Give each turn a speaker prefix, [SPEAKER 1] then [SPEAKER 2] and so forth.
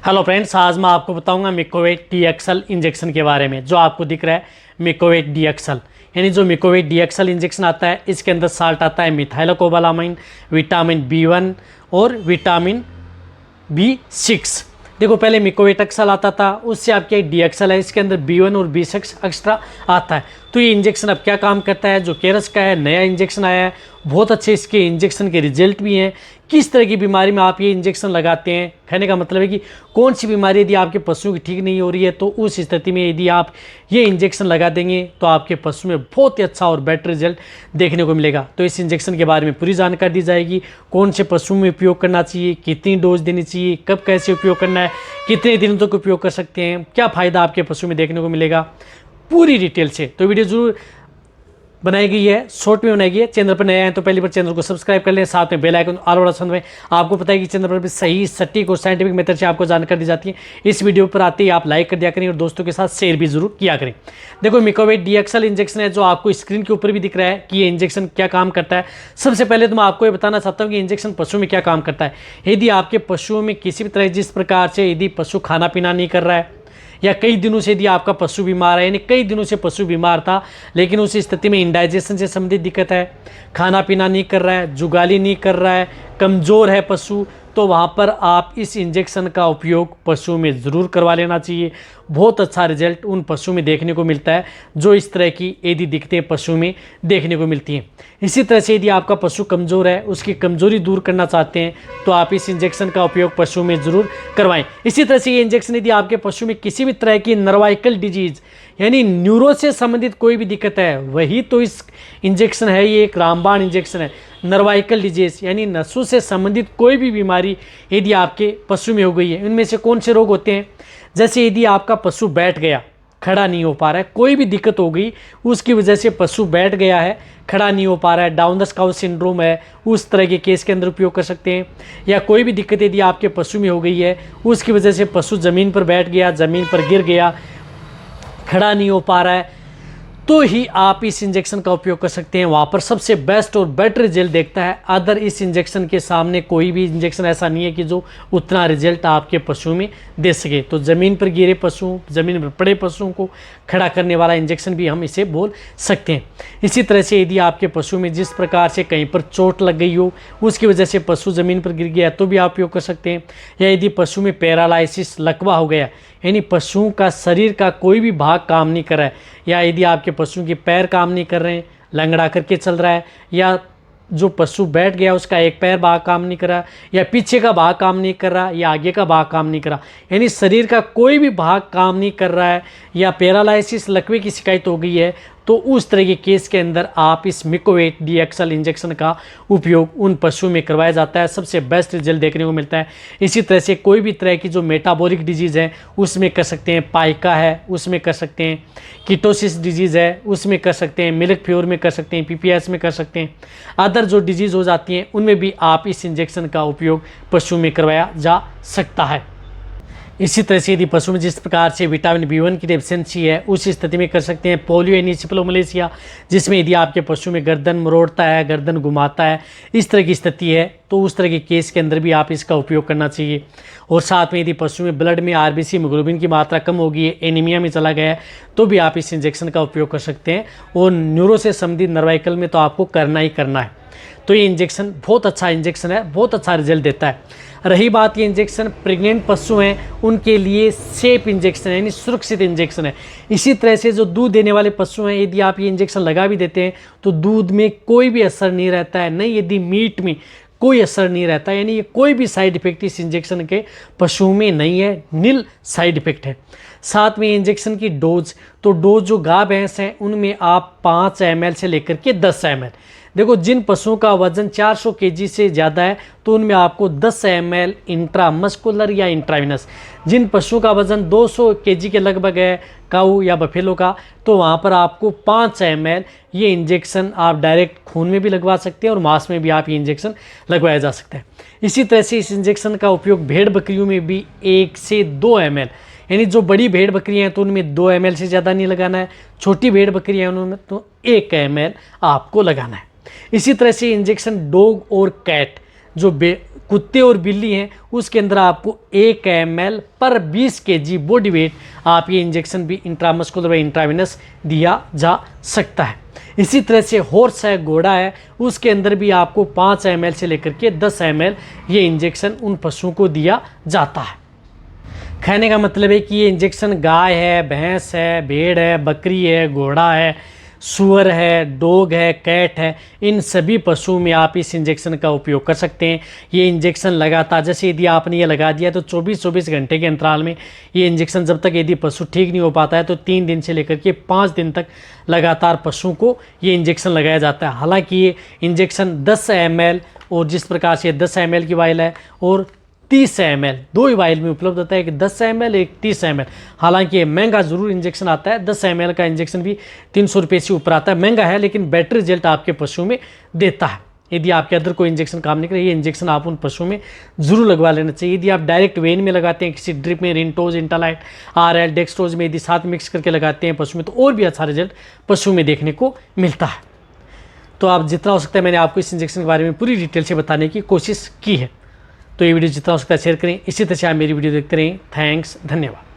[SPEAKER 1] Hello friends, आज मैं आपको बताऊंगा मिकोवेट डीएक्सल इंजेक्शन के बारे में। जो आपको दिख रहा है मिकोवेट डीएक्सल, यानी जो मिकोवेट डीएक्सल इंजेक्शन आता है, इसके अंदर साल्ट आता है मिथाइलोकोबालामाइन, विटामिन B1 और विटामिन B6। देखो, पहले मिकोवेट एक्सल आता था, उससे आपके डीएक्सल है, इसके अंदर B1 और B6 एक्स्ट्रा आता है। तो ये इंजेक्शन अब क्या काम करता है, जो केरस का है, नया इंजेक्शन आया है, बहुत अच्छे इसके इंजेक्शन के रिजल्ट भी हैं। किस तरह की बीमारी में आप ये इंजेक्शन लगाते हैं, कहने का मतलब है कि कौन सी बीमारी यदि आपके पशुओं की ठीक नहीं हो रही है, तो उस स्थिति में यदि आप ये इंजेक्शन लगा देंगे तो आपके पशु में बहुत ही अच्छा और बेटर रिजल्ट देखने को मिलेगा। तो इस इंजेक्शन के बारे में पूरी जानकारी दी जाएगी। कौन से पशुओं में उपयोग करना चाहिए, कितनी डोज देनी चाहिए, कब कैसे उपयोग करना है, कितने दिनों तक उपयोग कर सकते हैं, क्या फ़ायदा आपके पशु में देखने को मिलेगा, पूरी डिटेल से। तो वीडियो जरूर बनाई गई है, शॉर्ट में बनाई गई है। चैनल पर नए आए तो पहली बार चैनल को सब्सक्राइब कर लें, साथ में बेल आइकन ऑल वाला ऑप्शन में। आपको पता है कि चैनल पर भी सही, सटीक और साइंटिफिक मेथड से आपको जानकारी दी जाती है। इस वीडियो पर आते ही आप लाइक कर दिया करें और दोस्तों के साथ शेयर भी जरूर किया करें। देखो, मिकोवेट डीएक्सल इंजेक्शन है, जो आपको स्क्रीन के ऊपर भी दिख रहा है कि ये इंजेक्शन क्या काम करता है। सबसे पहले तो मैं आपको ये बताना चाहता हूँ कि इंजेक्शन पशु में क्या काम करता है। यदि आपके पशुओं में किसी भी तरह, जिस प्रकार से यदि पशु खाना पीना नहीं कर रहा है, या कई दिनों से यदि आपका पशु बीमार है, यानी कई दिनों से पशु बीमार था, लेकिन उस स्थिति में इंडाइजेशन से संबंधित दिक्कत है, खाना पीना नहीं कर रहा है, जुगाली नहीं कर रहा है, कमज़ोर है पशु, तो वहाँ पर आप इस इंजेक्शन का उपयोग पशु में ज़रूर करवा लेना चाहिए। बहुत अच्छा रिजल्ट उन पशु में देखने को मिलता है जो इस तरह की यदि दिक्कतें पशु में देखने को मिलती हैं। इसी तरह से यदि आपका पशु कमज़ोर है, उसकी कमज़ोरी दूर करना चाहते हैं, तो आप इस इंजेक्शन का उपयोग पशु में ज़रूर करवाएं। इसी तरह से ये इंजेक्शन यदि आपके पशु में किसी भी तरह की नर्वाइकल डिजीज़, यानी न्यूरो से संबंधित कोई भी दिक्कत है, वही तो इस इंजेक्शन है। ये एक रामबाण इंजेक्शन है। नर्वाइकल डिजीज यानी नसों से संबंधित कोई भी बीमारी यदि आपके पशु में हो गई है, उनमें से कौन से रोग होते हैं, जैसे यदि आपका पशु बैठ गया, खड़ा नहीं हो पा रहा है, कोई भी दिक्कत हो गई, उसकी वजह से पशु बैठ गया है, खड़ा नहीं हो पा रहा है, डाउन द स्काउट सिंड्रोम है, उस तरह के केस के अंदर उपयोग कर सकते हैं। या कोई भी दिक्कत यदि आपके पशु में हो गई है, उसकी वजह से पशु ज़मीन पर बैठ गया, ज़मीन पर गिर गया, खड़ा नहीं हो पा रहा है, तो ही आप इस इंजेक्शन का उपयोग कर सकते हैं। वहाँ पर सबसे बेस्ट और बेटर रिजल्ट देखता है। अदर इस इंजेक्शन के सामने कोई भी इंजेक्शन ऐसा नहीं है कि जो उतना रिजल्ट आपके पशु में दे सके। तो ज़मीन पर गिरे पशु, ज़मीन पर पड़े पशुओं को खड़ा करने वाला इंजेक्शन भी हम इसे बोल सकते हैं। इसी तरह से यदि आपके पशु में जिस प्रकार से कहीं पर चोट लग गई हो, उसकी वजह से पशु ज़मीन पर गिर गया, तो भी आप उपयोग कर सकते हैं। या यदि पशु में पैरालाइसिस, लकवा हो गया, यानी पशुओं का शरीर का कोई भी भाग काम नहीं कर रहा है, या यदि आपके पशुओं के पैर काम नहीं कर रहे हैं, लंगड़ा करके चल रहा है, या जो पशु बैठ गया उसका एक पैर भाग काम नहीं कर रहा, या पीछे का भाग काम नहीं कर रहा, या आगे का भाग काम नहीं कर रहा, यानी शरीर का कोई भी भाग काम नहीं कर रहा है, या पैरालाइसिस, लकवे की शिकायत हो गई है, तो उस तरह के केस के अंदर आप इस मिकोवेट डीएक्सल इंजेक्शन का उपयोग उन पशुओं में करवाया जाता है। सबसे बेस्ट रिजल्ट देखने को मिलता है। इसी तरह से कोई भी तरह की जो मेटाबॉलिक डिजीज़ है, उसमें कर सकते हैं, पाइका है उसमें कर सकते हैं, कीटोसिस डिजीज़ है उसमें कर सकते हैं, मिल्क फ्योर में कर सकते हैं, पीपीएस में कर सकते हैं। अदर जो डिजीज़ हो जाती हैं, उनमें भी आप इस इंजेक्शन का उपयोग पशु में करवाया जा सकता है। इसी तरह से यदि पशु में जिस प्रकार से विटामिन B1 की डेफिशिएंसी है, उस स्थिति में कर सकते हैं पोलियो एनिसिप्लोमलेसिया, जिसमें यदि आपके पशु में गर्दन मरोड़ता है, गर्दन घुमाता है, इस तरह की स्थिति है, तो उस तरह के केस के अंदर भी आप इसका उपयोग करना चाहिए। और साथ में यदि पशु में ब्लड में RBC हीमोग्लोबिन की मात्रा कम हो गई है, एनीमिया में चला गया है, तो भी आप इस इंजेक्शन का उपयोग कर सकते हैं। और न्यूरो से संबंधित नर्वाइकल में तो आपको करना ही करना है। तो ये इंजेक्शन बहुत अच्छा इंजेक्शन है, बहुत अच्छा रिजल्ट देता है। रही बात, ये इंजेक्शन प्रेग्नेंट पशु हैं उनके लिए सेफ इंजेक्शन है, यानी सुरक्षित इंजेक्शन है। इसी तरह से जो दूध देने वाले पशु हैं, यदि आप ये इंजेक्शन लगा भी देते हैं तो दूध में कोई भी असर नहीं रहता है, नहीं यदि मीट में कोई असर नहीं रहता है, यानी ये कोई भी साइड इफेक्ट इस इंजेक्शन के पशुओं में नहीं है, नील साइड इफेक्ट है। साथ में इंजेक्शन की डोज, तो डोज जो गाय भैंस हैं उनमें आप 5 ml से लेकर के 10 ml। देखो, जिन पशुओं का वजन 400 kg से ज़्यादा है, तो उनमें आपको 10 ml इंट्रामस्कुलर या इंट्राविनस। जिन पशुओं का वजन 200 kg के लगभग है, काऊ या बफेलो का, तो वहाँ पर आपको 5 ml ये इंजेक्शन आप डायरेक्ट खून में भी लगवा सकते हैं और मांस में भी आप ये इंजेक्शन लगवाया जा सकता है। इसी तरह से इस इंजेक्शन का उपयोग भेड़ बकरियों में भी 1 से 2 ml, यानी जो बड़ी भेड़ बकरियाँ हैं तो उनमें 2 ml से ज़्यादा नहीं लगाना है, छोटी भेड़ बकरियाँ हैं उनमें तो 1 ml आपको लगाना है। इसी तरह से इंजेक्शन डॉग और कैट, जो कुत्ते और बिल्ली हैं उसके अंदर आपको 1 ml पर 20 kg बॉडी वेट आप ये इंजेक्शन भी इंट्रामस्कुलर व इंट्रावेनस दिया जा सकता है। इसी तरह से हॉर्स है, घोड़ा है, उसके अंदर भी आपको 5 ml से लेकर के 10 ml ये इंजेक्शन उन पशुओं को दिया जाता है। कहने का मतलब है कि ये इंजेक्शन गाय है, भैंस है, भेड़ है, बकरी है, घोड़ा है, सूअर है, डॉग है, कैट है, इन सभी पशुओं में आप इस इंजेक्शन का उपयोग कर सकते हैं। ये इंजेक्शन लगातार, जैसे यदि आपने ये लगा दिया तो 24-24 घंटे के अंतराल में ये इंजेक्शन, जब तक यदि पशु ठीक नहीं हो पाता है तो 3 दिन से लेकर के 5 दिन तक लगातार पशुओं को ये इंजेक्शन लगाया जाता है। हालांकि ये इंजेक्शन 10 ml और जिस प्रकार से 10 ml की वाइल है और 30 ml, 2 ही वाइल में उपलब्ध होता है, एक 10 ml एक 30 ml। हालांकि ये महंगा ज़रूर इंजेक्शन आता है, 10 ml का इंजेक्शन भी 300 रुपये से ऊपर आता है, महंगा है लेकिन बेटर रिजल्ट आपके पशु में देता है। यदि आपके अंदर कोई इंजेक्शन काम नहीं करे, ये इंजेक्शन आप उन पशुओं में ज़रूर लगवा लेना चाहिए। यदि आप डायरेक्ट वेन में लगाते हैं, किसी ड्रिप में, रिंटोज, इंटालाइट, RL, डेक्सट्रोज में यदि साथ मिक्स करके लगाते हैं पशु में, तो और भी अच्छा रिजल्ट पशु में देखने को मिलता है। तो आप जितना हो सकता है, मैंने आपको इस इंजेक्शन के बारे में पूरी डिटेल से बताने की कोशिश की है। तो ये वीडियो जितना हो सकता है शेयर करें। इसी तरह से आप मेरी वीडियो देखते रहें। थैंक्स, धन्यवाद।